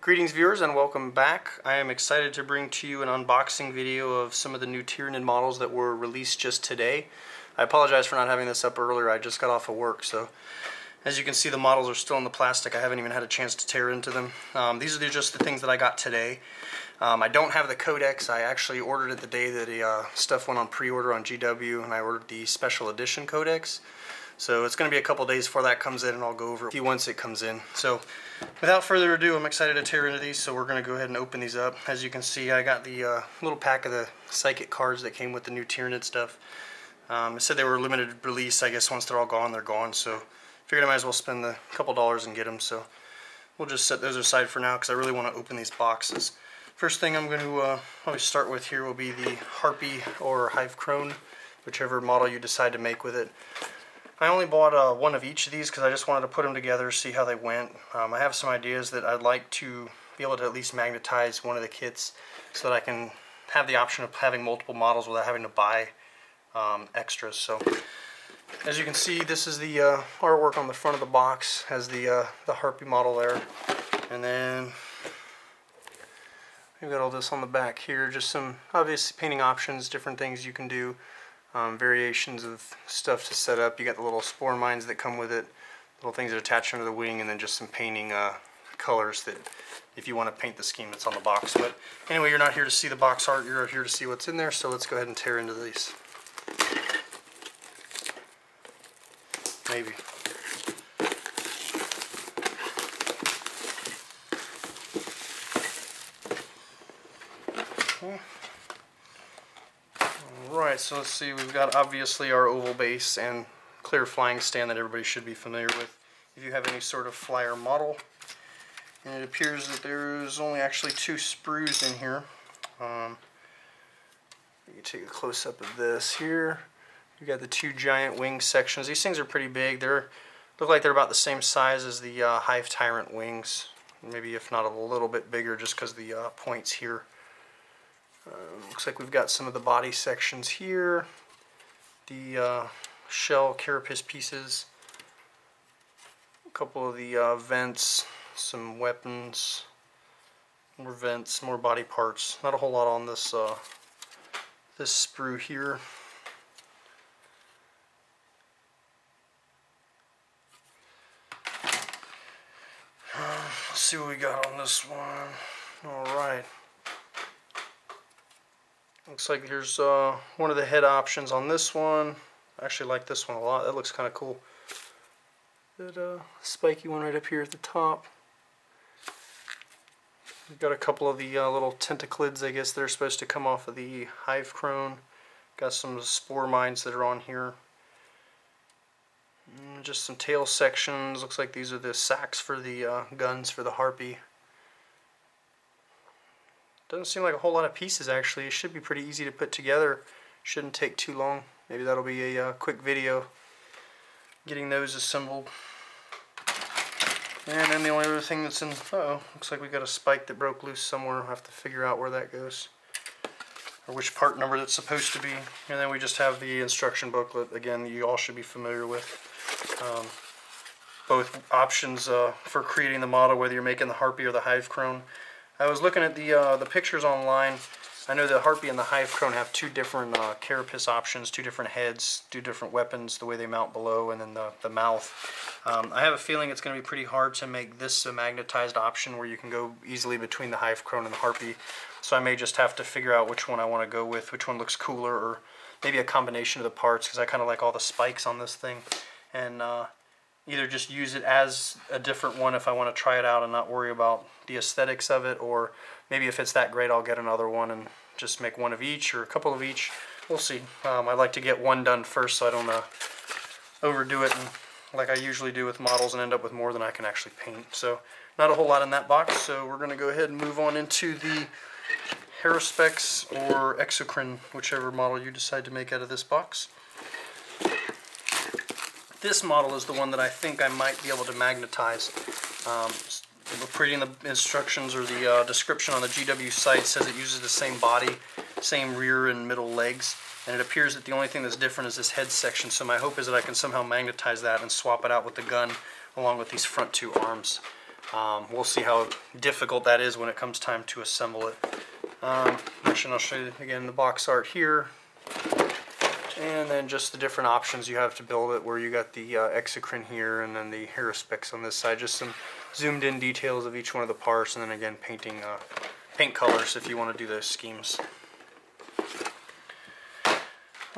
Greetings viewers and welcome back. I am excited to bring to you an unboxing video of some of the new Tyranid models that were released just today. I apologize for not having this up earlier. I just got off of work, so as you can see the models are still in the plastic. I haven't even had a chance to tear into them. These are just the things that I got today. I don't have the codex. I actually ordered it the day that stuff went on pre-order on GW, and I ordered the special edition codex. So it's going to be a couple days before that comes in, and I'll go over it once it comes in. So without further ado, I'm excited to tear into these, so we're going to go ahead and open these up. As you can see, I got the little pack of the Psychic cards that came with the new Tyranid stuff. It said they were limited release. I guess once they're all gone, they're gone. So figured I might as well spend the couple dollars and get them. So we'll just set those aside for now because I really want to open these boxes. First thing I'm going to always start with here will be the Harpy or Hive Crone, whichever model you decide to make with it. I only bought one of each of these because I just wanted to put them together, see how they went. I have some ideas that I'd like to be able to at least magnetize one of the kits so that I can have the option of having multiple models without having to buy extras. So as you can see, this is the artwork on the front of the box. Has the Harpy model there, and then we've got all this on the back here. Just some obvious painting options, different things you can do. Variations of stuff to set up. You got the little spore mines that come with it, little things that attach under the wing, and then just some painting colors that if you want to paint the scheme that's on the box. But anyway, you're not here to see the box art, you're here to see what's in there, so let's go ahead and tear into these. Maybe. Okay. Alright, so let's see, we've got obviously our oval base and clear flying stand that everybody should be familiar with if you have any sort of flyer model. And it appears that there's only actually 2 sprues in here. You can take a close-up of this here. You got the 2 giant wing sections. These things are pretty big. They look like they're about the same size as the Hive Tyrant wings, maybe if not a little bit bigger just because the points here. Looks like we've got some of the body sections here, the shell carapace pieces, a couple of the vents, some weapons, more vents, more body parts. Not a whole lot on this this sprue here. Let's see what we got on this one. All right. Looks like here's one of the head options on this one. I actually like this one a lot. That looks kind of cool. That spiky one right up here at the top. We've got a couple of the little tentaclids, I guess, that are supposed to come off of the Hive Crone. Got some spore mines that are on here. Just some tail sections. Looks like these are the sacks for the guns for the Harpy. Doesn't seem like a whole lot of pieces actually. It should be pretty easy to put together. Shouldn't take too long. Maybe that'll be a quick video getting those assembled. And then the only other thing that's in, looks like we got a spike that broke loose somewhere. I'll have to figure out where that goes, or which part number that's supposed to be. And then we just have the instruction booklet, again, you all should be familiar with. Both options for creating the model, whether you're making the Harpy or the Hive Crone. I was looking at the pictures online. I know the Harpy and the Hive Crone have 2 different carapace options, 2 different heads, 2 different weapons, the way they mount below, and then the mouth. I have a feeling it's going to be pretty hard to make this a magnetized option where you can go easily between the Hive Crone and the Harpy. So I may just have to figure out which one I want to go with, which one looks cooler, or maybe a combination of the parts, because I kind of like all the spikes on this thing. And either just use it as a different one if I want to try it out and not worry about the aesthetics of it, or maybe if it's that great I'll get another one and just make one of each or a couple of each. We'll see. I like to get one done first so I don't overdo it and like I usually do with models and end up with more than I can actually paint. So not a whole lot in that box, so we're going to go ahead and move on into the Haruspex or Exocrine, whichever model you decide to make out of this box. This model is the one that I think I might be able to magnetize. Reading the instructions or the description on the GW site says it uses the same body, same rear and middle legs, and it appears that the only thing that's different is this head section, so my hope is that I can somehow magnetize that and swap it out with the gun along with these front 2 arms. We'll see how difficult that is when it comes time to assemble it. Actually, I'll show you again the box art here, and then just the different options you have to build it, where you got the Exocrine here, and then the Haruspex on this side. Just some zoomed in details of each one of the parts, and then again painting paint colors if you want to do those schemes.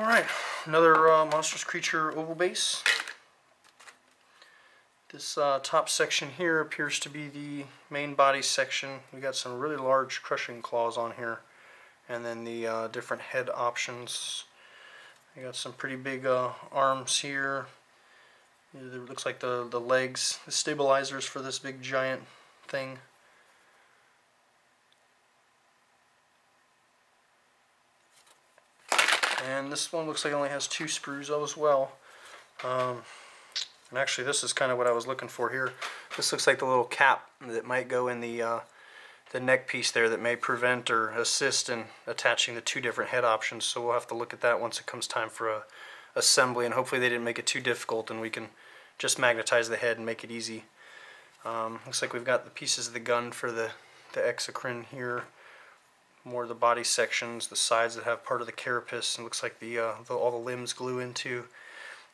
Alright, another monstrous creature oval base. This top section here appears to be the main body section. We got some really large crushing claws on here, and then the different head options. We got some pretty big arms here. It looks like the legs, the stabilizers for this big giant thing. And this one looks like it only has 2 sprues as well. And actually this is kind of what I was looking for here. This looks like the little cap that might go in the neck piece there that may prevent or assist in attaching the 2 different head options. So we'll have to look at that once it comes time for assembly, and hopefully they didn't make it too difficult and we can just magnetize the head and make it easy. Looks like we've got the pieces of the gun for the Exocrine here. More of the body sections, the sides that have part of the carapace, and looks like all the limbs glue into.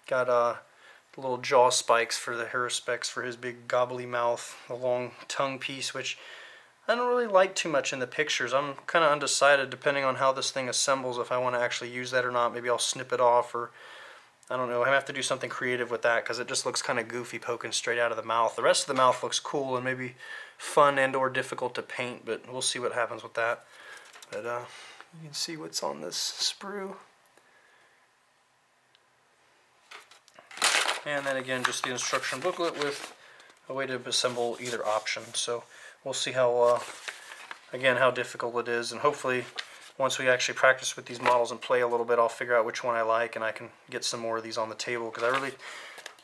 Got the little jaw spikes for the Haruspex for his big gobbly mouth, the long tongue piece, which I don't really like too much in the pictures. I'm kind of undecided depending on how this thing assembles, if I want to actually use that or not. Maybe I'll snip it off, or I don't know. I have to do something creative with that because it just looks kind of goofy poking straight out of the mouth. The rest of the mouth looks cool and maybe fun and or difficult to paint, but we'll see what happens with that. But you can see what's on this sprue. And then again, just the instruction booklet with a way to assemble either option. So we'll see how, again, how difficult it is, and hopefully once we actually practice with these models and play a little bit, I'll figure out which one I like, and I can get some more of these on the table, because I really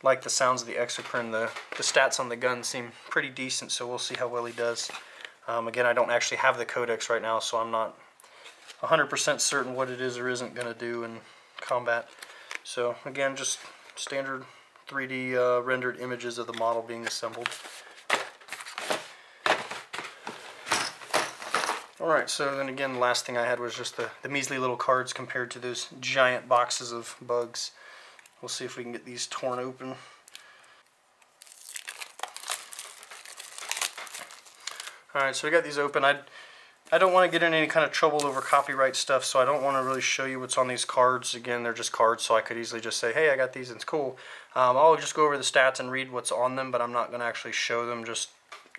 like the sounds of the Exocrine. The stats on the gun seem pretty decent, so we'll see how well he does. Again, I don't actually have the codex right now, so I'm not 100% certain what it is or isn't going to do in combat. So again, just standard 3D rendered images of the model being assembled. Alright, so then again, the last thing I had was just the measly little cards compared to those giant boxes of bugs. We'll see if we can get these torn open. Alright, so we got these open. I don't want to get in any kind of trouble over copyright stuff, so I don't want to really show you what's on these cards. Again, they're just cards, so I could easily just say, hey, I got these and it's cool. I'll just go over the stats and read what's on them, but I'm not going to actually show them, just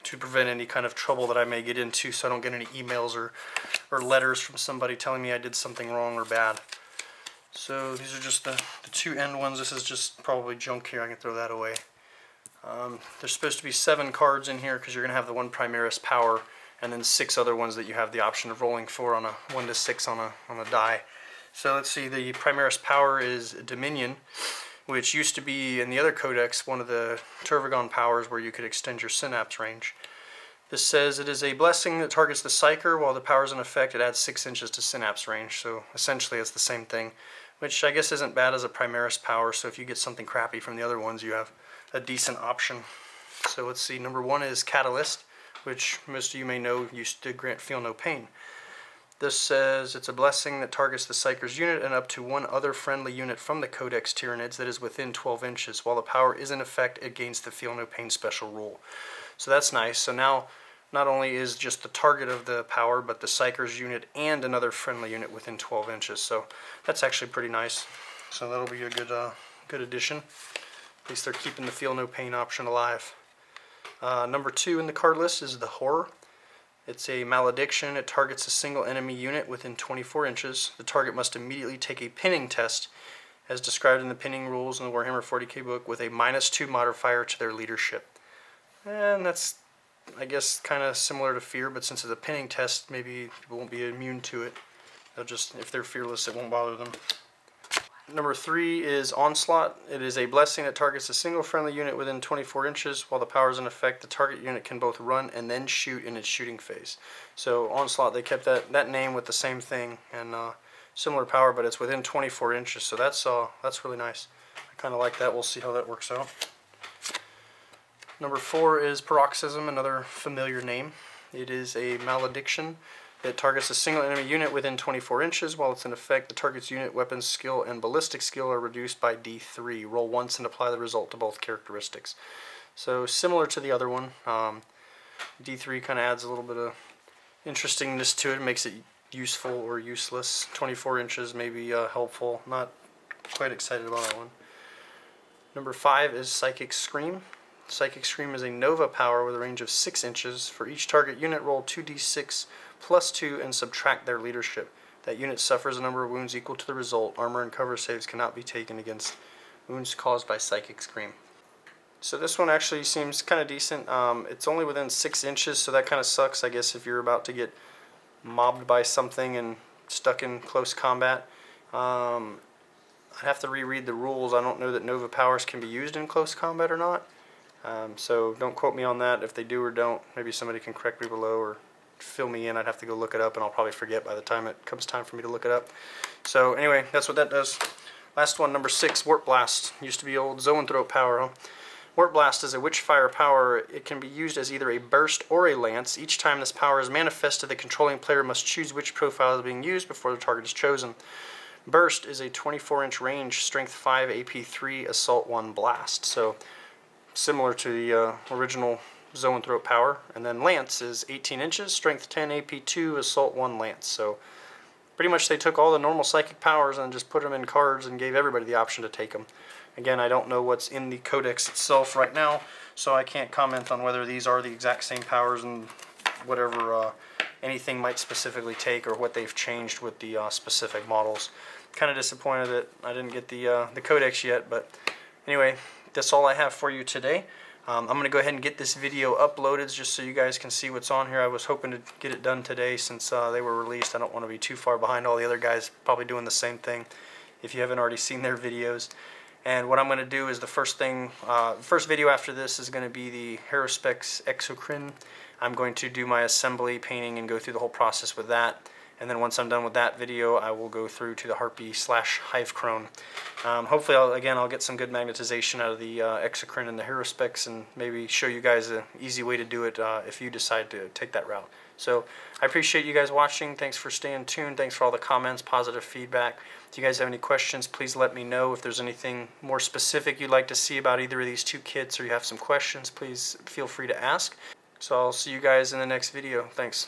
to prevent any kind of trouble that I may get into, so I don't get any emails or letters from somebody telling me I did something wrong or bad. So these are just the 2 end ones. This is just probably junk here. I can throw that away. There's supposed to be 7 cards in here because you're going to have the 1 Primaris Power, and then 6 other ones that you have the option of rolling for on a 1 to 6 on a die. So let's see, the Primaris Power is Dominion, which used to be in the other codex one of the Tervagon powers where you could extend your synapse range. This says it is a blessing that targets the Psyker. While the power is in effect, it adds 6 inches to synapse range, so essentially it's the same thing, which I guess isn't bad as a Primaris Power, so if you get something crappy from the other ones, you have a decent option. So let's see, number 1 is Catalyst, which most of you may know used to grant Feel No Pain. This says it's a blessing that targets the Psyker's unit and up to 1 other friendly unit from the Codex Tyranids that is within 12 inches. While the power is in effect, it gains the Feel No Pain special rule. So that's nice. So now not only is just the target of the power, but the Psyker's unit and another friendly unit within 12 inches. So that's actually pretty nice. So that'll be a good addition. At least they're keeping the Feel No Pain option alive. Number 2 in the card list is the Horror. It's a malediction. It targets a single enemy unit within 24 inches. The target must immediately take a pinning test, as described in the pinning rules in the Warhammer 40K book, with a -2 modifier to their leadership. And that's, I guess, kind of similar to Fear, but since it's a pinning test, maybe people won't be immune to it. They'll just, if they're fearless, it won't bother them. Number 3 is Onslaught. It is a blessing that targets a single friendly unit within 24 inches. While the power is in effect, the target unit can both run and then shoot in its shooting phase. So Onslaught, they kept that name with the same thing and similar power, but it's within 24 inches. So that's really nice. I kind of like that. We'll see how that works out. Number 4 is Paroxysm, another familiar name. It is a malediction that targets a single enemy unit within 24 inches. While it's in effect, the target's unit, weapons skill, and ballistic skill are reduced by D3. Roll once and apply the result to both characteristics. So similar to the other one, D3 kind of adds a little bit of interestingness to it, makes it useful or useless. 24 inches may be helpful. Not quite excited about that one. Number 5 is Psychic Scream. Psychic Scream is a Nova power with a range of 6 inches. For each target unit, roll 2d6 plus 2 and subtract their leadership. That unit suffers a number of wounds equal to the result. Armor and cover saves cannot be taken against wounds caused by Psychic Scream. So this one actually seems kind of decent. It's only within 6 inches, so that kind of sucks, I guess, if you're about to get mobbed by something and stuck in close combat. I'd have to reread the rules. I don't know that Nova powers can be used in close combat or not. So don't quote me on that. If they do or don't, maybe somebody can correct me below or fill me in. I'd have to go look it up, and I'll probably forget by the time it comes time for me to look it up. So anyway, that's what that does. Last one, number 6, Wart Blast. Used to be old Zoanthrope power, huh? Wart Blast is a Witchfire power. It can be used as either a burst or a lance. Each time this power is manifested, the controlling player must choose which profile is being used before the target is chosen. Burst is a 24-inch range, strength 5, AP 3, assault 1 blast. So similar to the original Zoanthrope power. And then lance is 18 inches, strength 10, AP 2, assault 1 lance. So pretty much they took all the normal psychic powers and just put them in cards and gave everybody the option to take them. Again, I don't know what's in the codex itself right now, so I can't comment on whether these are the exact same powers and whatever anything might specifically take or what they've changed with the specific models. Kind of disappointed that I didn't get the codex yet, but anyway, that's all I have for you today. I'm going to go ahead and get this video uploaded just so you guys can see what's on here. I was hoping to get it done today since they were released. I don't want to be too far behind all the other guys probably doing the same thing if you haven't already seen their videos. And what I'm going to do is the first video after this is going to be the Haruspex Exocrine. I'm going to do my assembly, painting, and go through the whole process with that. And then once I'm done with that video, I will go through to the Harpy / Hive Crone. Hopefully, I'll get some good magnetization out of the Exocrine and the Haruspex, and maybe show you guys an easy way to do it if you decide to take that route. So I appreciate you guys watching. Thanks for staying tuned. Thanks for all the comments, positive feedback. If you guys have any questions, please let me know. If there's anything more specific you'd like to see about either of these two kits, or you have some questions, please feel free to ask. So I'll see you guys in the next video. Thanks.